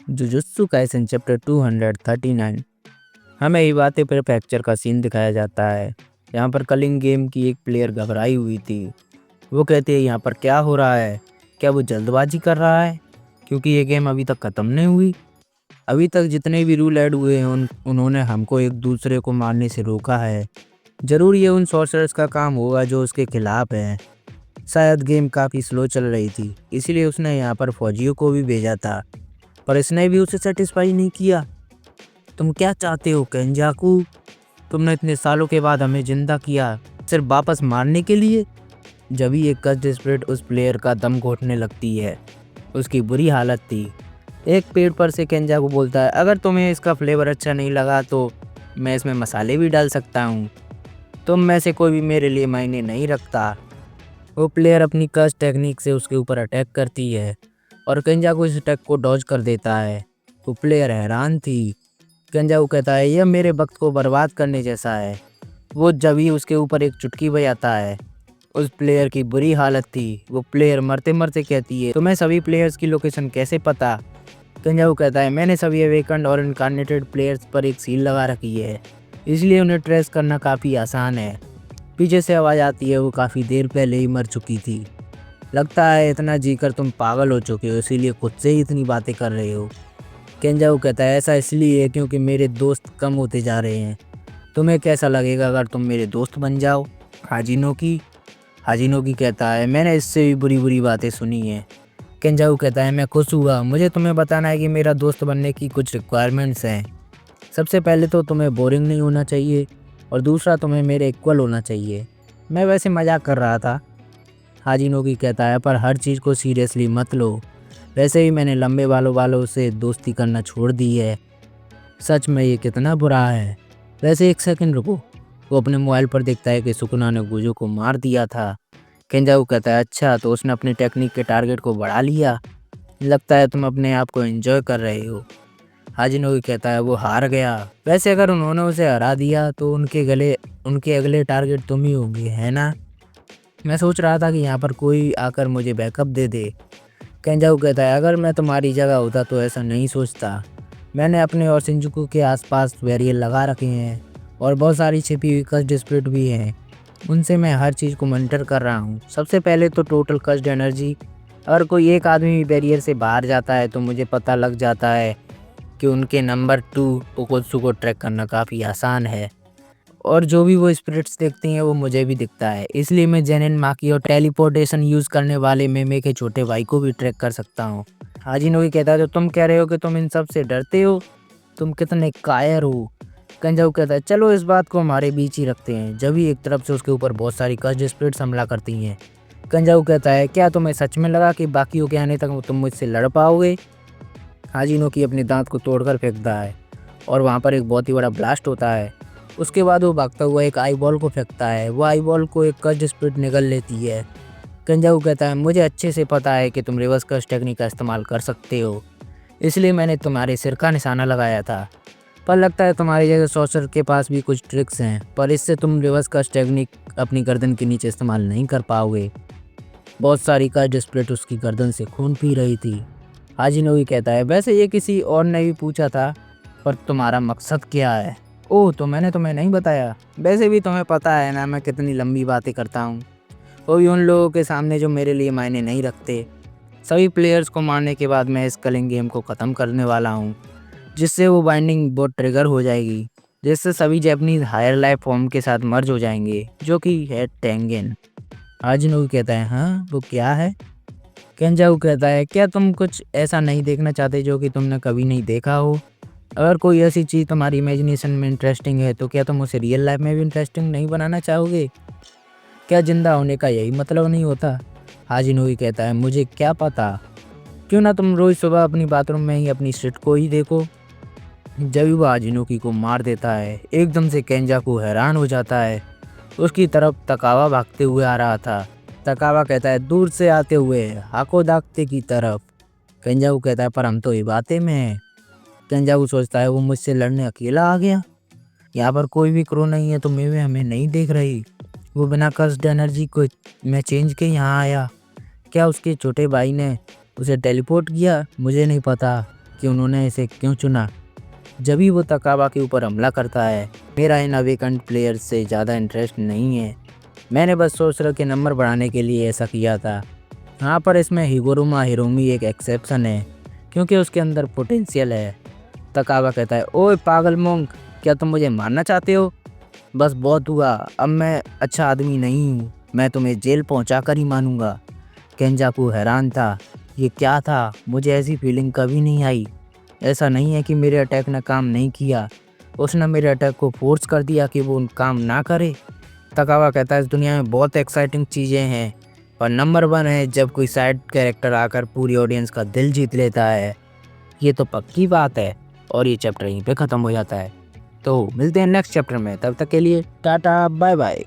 Jujutsu Kaisen chapter 239। हमें इवाते प्रीफ्रेक्चर का scene दिखाया जाता है। यहाँ पर कलिंग गेम की एक प्लेयर घबराई हुई थी। वो कहती है यहाँ पर क्या हो रहा है, क्या वो जल्दबाजी कर रहा है क्योंकि ये गेम अभी तक ख़त्म नहीं हुई। अभी तक जितने भी रूल ऐड हुए हैं उन्होंने हमको एक दूसरे को मारने से रोका है। ज़रूर ये उन सॉर्सरर्स का काम होगा जो उसके खिलाफ हैं। शायद गेम काफ़ी स्लो चल रही थी, इसीलिए उसने यहाँ पर फौजियों को भी भेजा था, पर इसने भी उसे सेटिस्फाई नहीं किया। तुम क्या चाहते हो केंजाकू? तुमने इतने सालों के बाद हमें जिंदा किया सिर्फ वापस मारने के लिए? जब ही एक कस्ड स्पिरिट उस प्लेयर का दम घोटने लगती है। उसकी बुरी हालत थी। एक पेड़ पर से केंजाकू बोलता है, अगर तुम्हें इसका फ्लेवर अच्छा नहीं लगा तो मैं इसमें मसाले भी डाल सकता हूँ। तुम में से कोई भी मेरे लिए मायने नहीं रखता। वो प्लेयर अपनी कस्ट टेक्निक से उसके ऊपर अटैक करती है और केंजाकू इस अटैक को डॉज कर देता है। वो प्लेयर हैरान थी। केंजाकू कहता है यह मेरे वक्त को बर्बाद करने जैसा है। वो जब ही उसके ऊपर एक चुटकी बजाता है। उस प्लेयर की बुरी हालत थी। वो प्लेयर मरते मरते कहती है, तुम्हें सभी प्लेयर्स की लोकेशन कैसे पता? केंजाकू कहता है मैंने सभी अवेकन्ड और इनकार्नेटेड प्लेयर्स पर एक सील लगा रखी है, इसलिए उन्हें ट्रेस करना काफ़ी आसान है। पीछे से आवाज़ आती है, वो काफ़ी देर पहले ही मर चुकी थी। लगता है इतना जीकर तुम पागल हो चुके हो, इसीलिए खुद से ही इतनी बातें कर रहे हो। केंजाकू कहता है ऐसा इसलिए है क्योंकि मेरे दोस्त कम होते जा रहे हैं। तुम्हें कैसा लगेगा अगर तुम मेरे दोस्त बन जाओ? हाजिनोकी कहता है मैंने इससे भी बुरी बुरी बातें सुनी हैं। केंजाकू कहता है मैं खुश हुआ। मुझे तुम्हें बताना है कि मेरा दोस्त बनने की कुछ रिक्वायरमेंट्स हैं। सबसे पहले तो तुम्हें बोरिंग नहीं होना चाहिए और दूसरा तुम्हें मेरे इक्वल होना चाहिए। मैं वैसे मजाक कर रहा था। हाजिनोकी कहता है पर हर चीज़ को सीरियसली मत लो। वैसे ही मैंने लंबे बालों वालों से दोस्ती करना छोड़ दी है। सच में ये कितना बुरा है। वैसे एक सेकंड रुको। वो अपने मोबाइल पर देखता है कि सुकुना ने गुजो को मार दिया था। केंजाकू कहता है अच्छा तो उसने अपनी टेक्निक के टारगेट को बढ़ा लिया। लगता है तुम अपने आप को एंजॉय कर रहे हो। हाजिनोकी कहता है वो हार गया। वैसे अगर उन्होंने उसे हरा दिया तो उनके अगले टारगेट तुम ही होंगे, है ना? मैं सोच रहा था कि यहाँ पर कोई आकर मुझे बैकअप दे दे। केंजाकू कहता है अगर मैं तुम्हारी जगह होता तो ऐसा नहीं सोचता। मैंने अपने और शिंजुकू के आसपास बैरियर लगा रखे हैं और बहुत सारी छिपी हुई कस्ड स्पिरिट भी हैं। उनसे मैं हर चीज़ को मॉनिटर कर रहा हूँ। सबसे पहले तो टोटल कस्ड एनर्जी। अगर कोई एक आदमी भी बैरियर से बाहर जाता है तो मुझे पता लग जाता है कि उनके नंबर 2 ओकोत्सु को ट्रैक करना काफ़ी आसान है। और जो भी वो स्पिरिट्स देखती हैं वो मुझे भी दिखता है, इसलिए मैं जेनिन माकी और टेलीपोर्टेशन यूज़ करने वाले मेमे के छोटे भाई को भी ट्रैक कर सकता हूँ। हाजिनोकी कहता है तो तुम कह रहे हो कि तुम इन सब से डरते हो? तुम कितने कायर हो। केंजाकू कहता है चलो इस बात को हमारे बीच ही रखते हैं। जब ही एक तरफ से उसके ऊपर बहुत सारी कस्ड स्पिरिट्स हमला करती हैं। केंजाकू कहता है क्या तुम्हें सच में लगा कि बाकियों के आने तक तुम मुझसे लड़ पाओगे? हाजिनोकी अपने दांत को तोड़कर फेंकता है और वहाँ पर एक बहुत ही बड़ा ब्लास्ट होता है। उसके बाद वो भागता हुआ एक आई बॉल को फेंकता है। वो आई बॉल को एक कस्ड स्पिरिट निगल लेती है। केंजाकू कहता है मुझे अच्छे से पता है कि तुम रिवर्स कस्ट टेक्निक का इस्तेमाल कर सकते हो, इसलिए मैंने तुम्हारे सिर का निशाना लगाया था। पर लगता है तुम्हारी जगह सॉर्सर के पास भी कुछ ट्रिक्स हैं, पर इससे तुम रिवर्स कस्ट टेक्निक अपनी गर्दन के नीचे इस्तेमाल नहीं कर पाओगे। बहुत सारी कस्ड स्पिरिट उसकी गर्दन से खून पी रही थी। हाजिनोकी कहता है वैसे ये किसी और ने भी पूछा था, पर तुम्हारा मकसद क्या है? ओह तो मैंने तुम्हें नहीं बताया। वैसे भी तुम्हें पता है ना मैं कितनी लंबी बातें करता हूँ, वो भी उन लोगों के सामने जो मेरे लिए मायने नहीं रखते। सभी प्लेयर्स को मारने के बाद मैं इस कलिंग गेम को ख़त्म करने वाला हूँ, जिससे वो बाइंडिंग बहुत ट्रिगर हो जाएगी, जिससे सभी जैपनीज हायर लाइफ फॉर्म के साथ मर्ज हो जाएंगे, जो कि है टेंगेन। हाजिनोकी कहता है हाँ वो क्या है? केंजाकू कहता है क्या तुम कुछ ऐसा नहीं देखना चाहते जो कि तुमने कभी नहीं देखा हो? अगर कोई ऐसी चीज़ तुम्हारी इमेजिनेशन में इंटरेस्टिंग है तो क्या तुम उसे रियल लाइफ में भी इंटरेस्टिंग नहीं बनाना चाहोगे? क्या जिंदा होने का यही मतलब नहीं होता? हाजिनोकी कहता है मुझे क्या पता। क्यों ना तुम रोज़ सुबह अपनी बाथरूम में ही अपनी स्ट्रिट को ही देखो। जब भी वो हाजिनोकी को मार देता है एकदम से केंजाकू हैरान हो जाता है। उसकी तरफ तकावा भागते हुए आ रहा था। तकावा कहता है दूर से आते हुए हाकोदाते की तरफ। केंजाकू कहता है पर हम तो इबाते में हैं। केंजाकू सोचता है वो मुझसे लड़ने अकेला आ गया। यहाँ पर कोई भी क्रो नहीं है तो मेवे हमें नहीं देख रही। वो बिना कस्ड एनर्जी को मैं चेंज के यहाँ आया। क्या उसके छोटे भाई ने उसे टेलीपोर्ट किया? मुझे नहीं पता। कि उन्होंने इसे क्यों चुना। जब भी वो तकावा के ऊपर हमला करता है, मेरा इन अवेकन्ड प्लेयर से ज़्यादा इंटरेस्ट नहीं है। मैंने बस सोर्सर के नंबर बढ़ाने के लिए ऐसा किया था। हाँ, पर इसमें हिगुरुमा हिरोमी एक एक्सेप्शन है, क्योंकि उसके अंदर पोटेंशियल है। तकावा कहता है, ओए पागल मोंग, क्या तुम मुझे मारना चाहते हो? बस बहुत हुआ, अब मैं अच्छा आदमी नहीं हूँ, मैं तुम्हें जेल पहुँचा कर ही मानूंगा। केंजाकू हैरान था, ये क्या था? मुझे ऐसी फीलिंग कभी नहीं आई। ऐसा नहीं है कि मेरे अटैक ने काम नहीं किया, उसने मेरे अटैक को फोर्स कर दिया कि वो काम ना करे। तकावा कहता है, इस दुनिया में बहुत एक्साइटिंग चीज़ें हैं, पर नंबर 1 है जब कोई साइड कैरेक्टर आकर पूरी ऑडियंस का दिल जीत लेता है। ये तो पक्की बात है। और ये चैप्टर यहीं पे ख़त्म हो जाता है। तो मिलते हैं नेक्स्ट चैप्टर में, तब तक के लिए टाटा बाय बाय।